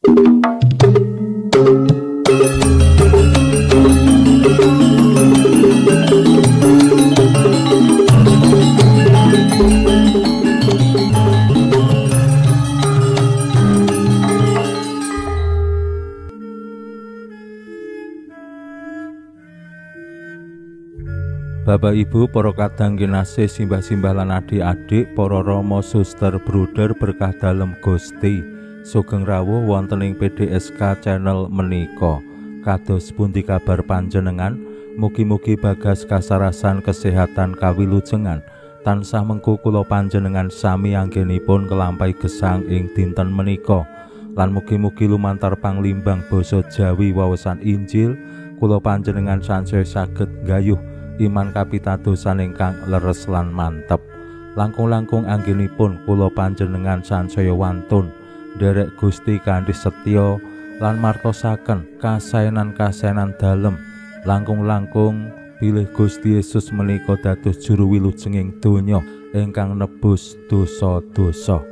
Bapak Ibu, para kadang kinasih, simbah-simbah lan adik-adik, para rama, suster, bruder berkah dalem Gusti. Sugeng rawuh wonten ing PDSK channel menika. Kados pundi kabar panjenengan? Mugi-mugi bagas kasarasan kesehatan kawilujengan. Tansah mengku kula panjenengan sami anggenipun kelampahi gesang ing dinten menika. Lan mugi-mugi lumantar panglimbang basa Jawi wawasan Injil, kula panjenengan sansaya saged gayuh iman kapitadosan ingkang leres lan mantep. Langkung-langkung anggenipun kula panjenengan sansaya wantun nderek Gusti kanthi setya lan martosaken kasaenan-kasaenan dalem. Langkung-langkung bilih Gusti Yesus menika dados juru wilujenging donya ingkang nebus dosa-dosa.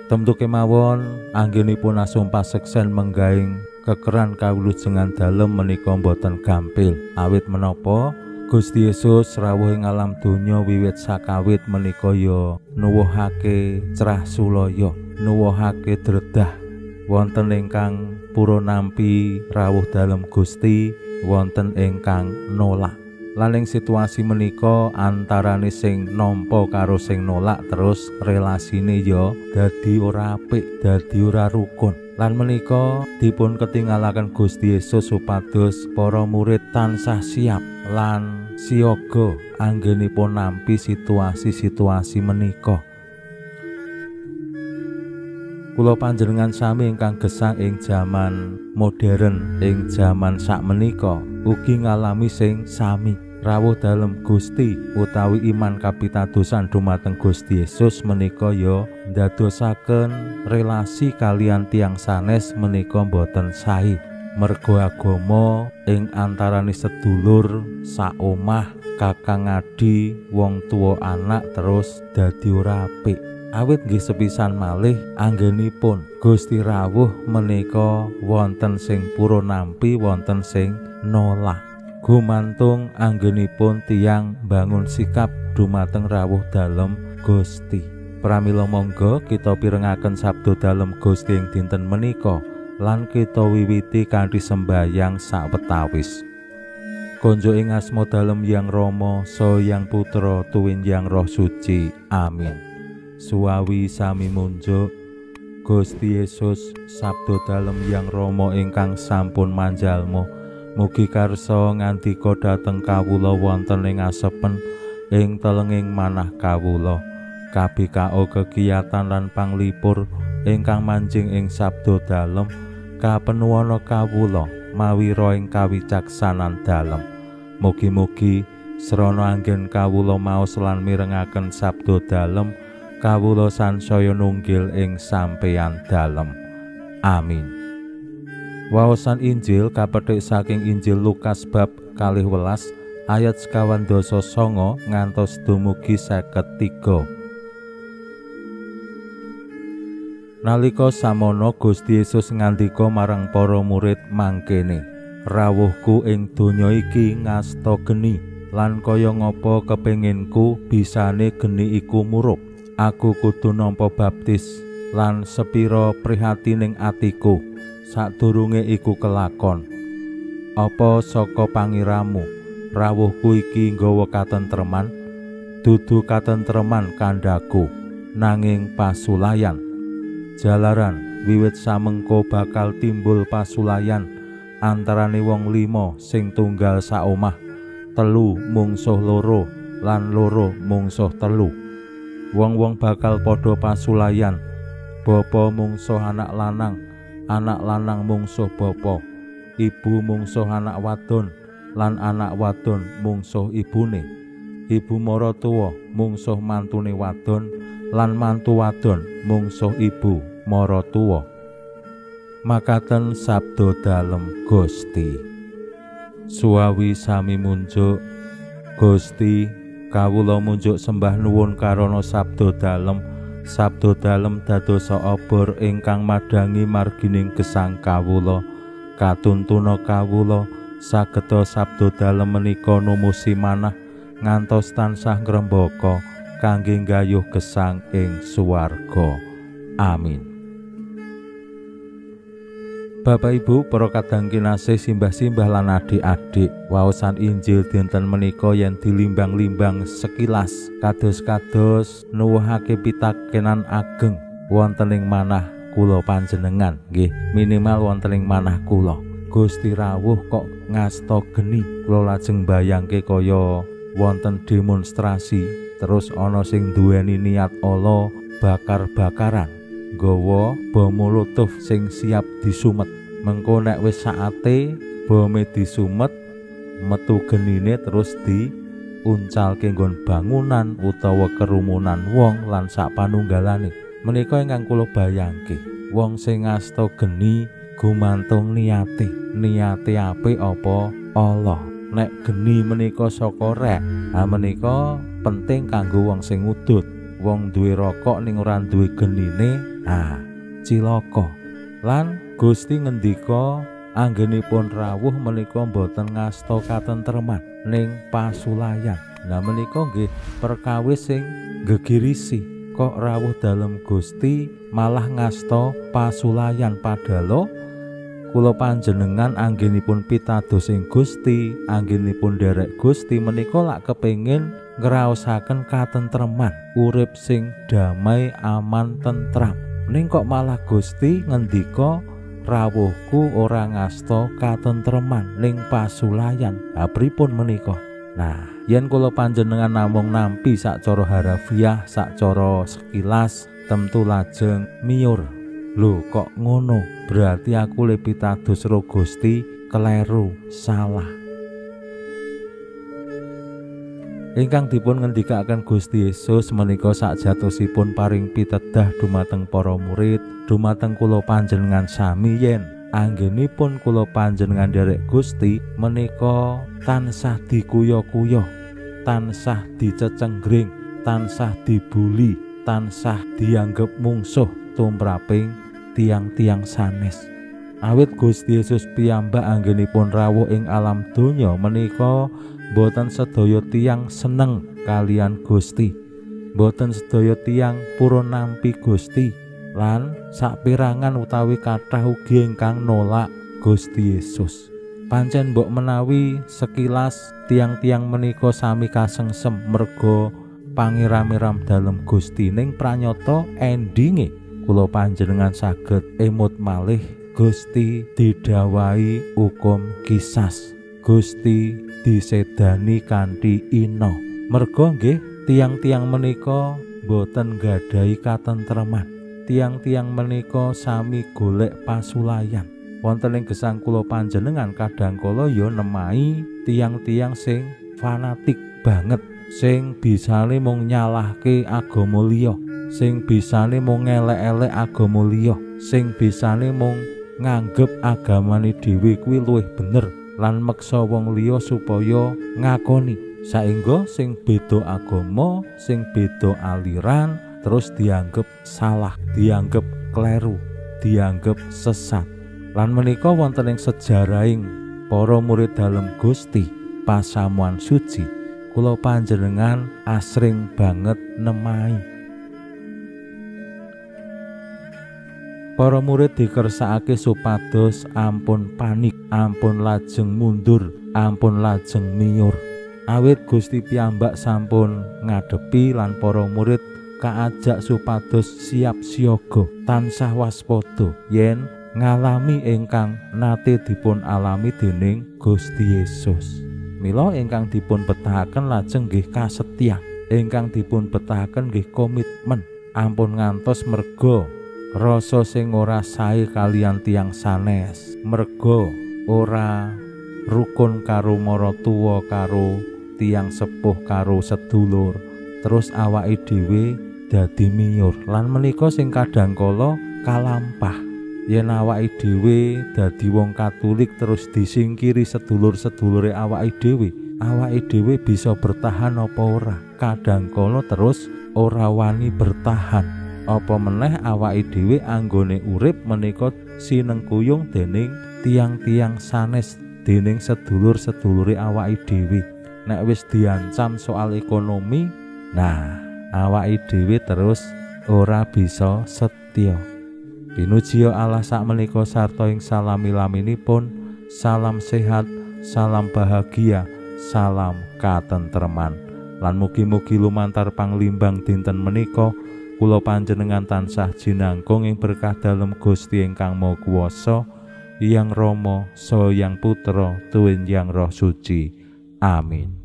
Temtu kemawon anggenipun asumpah seksen menggaing kekeran kawilujengan dalem menika boten gampil. Awit menapa Gusti Yesus rawuh ing alam donya wiwit sakawit menika ya nuwuhake cerah sulaya, nuwuhake dredah. Wonten ingkang pura nampi rawuh dalem Gusti, wonten ingkang nolak. Lan ing situasi menika antarane sing nampa karo sing nolak terus relasine ya dadi ora apik, dadi ora rukun. Lan menika dipun ketinggalaken Gusti Yesus supados para murid tansah siap lan siaga anggenipun nampi situasi-situasi menika. Kula panjenengan sami ingkang gesang ing jaman modern, ing jaman sakmenika ugi ngalami sing sami. Rawuh dalem Gusti utawi iman kapitadosan dumateng Gusti Yesus menika ya ndadosaken relasi kalian tiyang sanes menika boten sae. Mergo agama ing antarane sedulur, saomah, kakang adi, wong tuwa anak terus dadi ora apik. Awit nggih sepisan malih anggenipun Gusti rawuh menika wonten sing pura nampi, wonten sing nolak. Gumantung anggenipun tiyang bangun sikap dumateng rawuh dalem Gusti. Pramila monggo kita pirengaken sabda dalem Gusti ing dinten menika lan kita wiwiti kanthi sembahyang sawetawis. Konjo ing asma dalem Yang Rama saha Yang Putra tuwin Yang Roh Suci. Amin. Suawi sami munjuk Gusti Yesus sabda dalem Yang Rama ingkang sampun manjalma. Mugi karsa ngandika dhateng kawula wonten ing asepen ing telenging manah kawula. KBKO kegiatan lan panglipur ingkang manjing ing sabda dalem kapenuwana kawula mawi ro ing kawicaksanan dalem. Mugi-mugi srana anggen kawula maos lan mirengaken sabda dalem kawula sansaya nunggil ing sampeyan dalem. Amin. Waosan Injil kapetik saking Injil Lukas bab 12 ayat 29 ngantos dumugi 53. Nalika samono Gusti Yesus ngandika marang para murid mangkene, rawuhku ing donya iki ngasta geni, lan kaya ngapa kepenginku bisane geni iku murup. Aku kudu nampa baptis lan sepira prihatining atiku sadurunge iku kelakon. Apa saka pangiramu rawuhku iki nggawa katentreman? Dudu katentreman kandhaku, nanging pasulayan. Jalaran wiwit samengko bakal timbul pasulayan antarane wong 5 sing tunggal saomah, 3 mungsuh 2 lan 2 mungsuh 3. Wong-wong bakal padha pasulayan, bapa mungsuh anak lanang mungsuh bapa, ibu mungsuh anak wadon lan anak wadon mungsuh ibune. Ibu maratuwa mungsuh mantune wadon lan mantu wadon mungsuh ibu maratuwa. Makaten sabda dalem Gusti. Suawi sami munjuk Gusti, kawula munjuk sembah nuwun karana sabda dalem sabda dalem dadosa obor ingkang madangi margining gesang kawula. Katuntuna kawula sageta sabda dalem menika numusi manah ngantos tansah ngrembaka kangge nggayuh gesang ing swarga. Amin. Bapak Ibu para kadang kinasih simbah-simbah lan adik-adik, waosan Injil dinten menika yen dilimbang-limbang sekilas kados-kados nuwuhake pitakenan ageng wonten ing manah kula panjenengan, nggih minimal wonten ing manah kula. Gusti rawuh kok ngasta geni, kula lajeng bayangke kaya wonten demonstrasi terus ana sing duweni niat ala bakar-bakaran nggawa bom molotov sing siap disumet. Mengko nek wis saate bome disumet, metu genine terus diuncalke nggon bangunan utawa kerumunan wong lan sapanunggalane. Menika ingkang kula bayangke, wong sing ngasta geni gumantung niate apik apa ala. Nek geni menika saka rek, menika penting kanggo wong sing ngudut. Wong duwe rokok ning ora duwe genine, cilaka. Lan Gusti ngendika anggenipun rawuh menika mboten ngasta katentreman ning pasulayan. Nah menika nggih perkawis sing gegirisi, kok rawuh dalem Gusti malah ngasta pasulayan, padahal kula panjenengan anggenipun pitados ing Gusti, anggenipun derek Gusti menika lak kepengin ngraosaken katentreman, urip sing damai, aman, tentram. Ning kok malah Gusti ngendika rawuhku ora ngasta katentreman ning pasulayan. Pripun menika? Nah, yen kula panjenengan namung nampi sacara harafiah, sacara sekilas tentu lajeng miyur. Lho kok ngono? Berarti aku le pitados ro Gusti kleru, salah. Ingkang dipun ngendikaken Gusti Yesus menika sakjatosipun paring pitedah dumateng para murid, dumateng kula panjenengan sami yen anggenipun kula panjenengan derek Gusti menika tansah dikuyo-kuyo, tansah dicecenggring, tansah dibuli, tansah dianggep mungsuh tumraping tiang-tiang sanes. Awit Gusti Yesus piyambak anggenipun rawuh ing alam donya menika boten sedaya tiyang seneng kalian Gusti, boten sedaya tiyang purun nampi Gusti, lan sapirangan utawi kathah ugi ingkang nolak Gusti Yesus. Pancen mbok menawi sekilas tiang-tiang menika sami kasengsem merga pangiramiram dalem Gusti, ning pranyata endinge kula panjenengan saged emut malih Gusti didhawuhi hukum kisas, Gusti disedani kanthi ina. Merga nggih tiang-tiang menika boten gadahi katentreman, tiang-tiang menika sami golek pasulayan. Wonten ing gesang kula panjenengan kadangkala ya nemai tiang-tiang sing fanatik banget, sing bisane mung nyalahke agama liya, sing bisane mung elek-elek agama liya, sing bisane mung nganggep agamane dhewe kuwi luwih bener lan meksa wong liya supaya ngakoni, saengga sing beda agama, sing beda aliran terus dianggep salah, dianggep kleru, dianggep sesat. Lan menika wonten ing sejarahing para murid dalem Gusti pasamuan suci, kula panjenengan asring banget nemai para murid dikersakake supados ampun panik, ampun lajeng mundur, ampun lajeng miyur. Awit Gusti piyambak sampun ngadepi lan para murid kaajak supados siap siaga, tansah waspada yen ngalami ingkang nate dipun alami dening Gusti Yesus. Mila ingkang dipun betahaken lajeng nggih kasetyan, ingkang dipun betahaken nggih komitmen, ampun ngantos merga rasa sing ora sae kalian tiang sanes, merga ora rukun karo maratuwa, karo tiang sepuh, karo sedulur, terus awake dhewe dadi miyur. Lan menika sing kadangkala kalampah, yen awake dhewe dadi wong Katolik terus disingkiri sedulur-sedulure awake dhewe bisa bertahan apa ora? Kadangkala terus ora wani bertahan. Apa meneh awake dhewe anggone urip menika sinengkuyung dening tiang-tiang sanes, dening sedulur-sedulure awake dhewe. Nek wis diancam soal ekonomi, nah awake dhewe terus ora bisa setya. Pinuji Allah sakmenika sarta ing salami-laminipun. Salam sehat, salam bahagia, salam katentreman. Lan mugi-mugi lumantar panglimbang dinten menika kula panjenengan tansah jinangkung ing berkah dalem Gusti ingkang Maha Kuwasa, Hyang Rama saha Hyang Putra tuwin Hyang Roh Suci. Amin.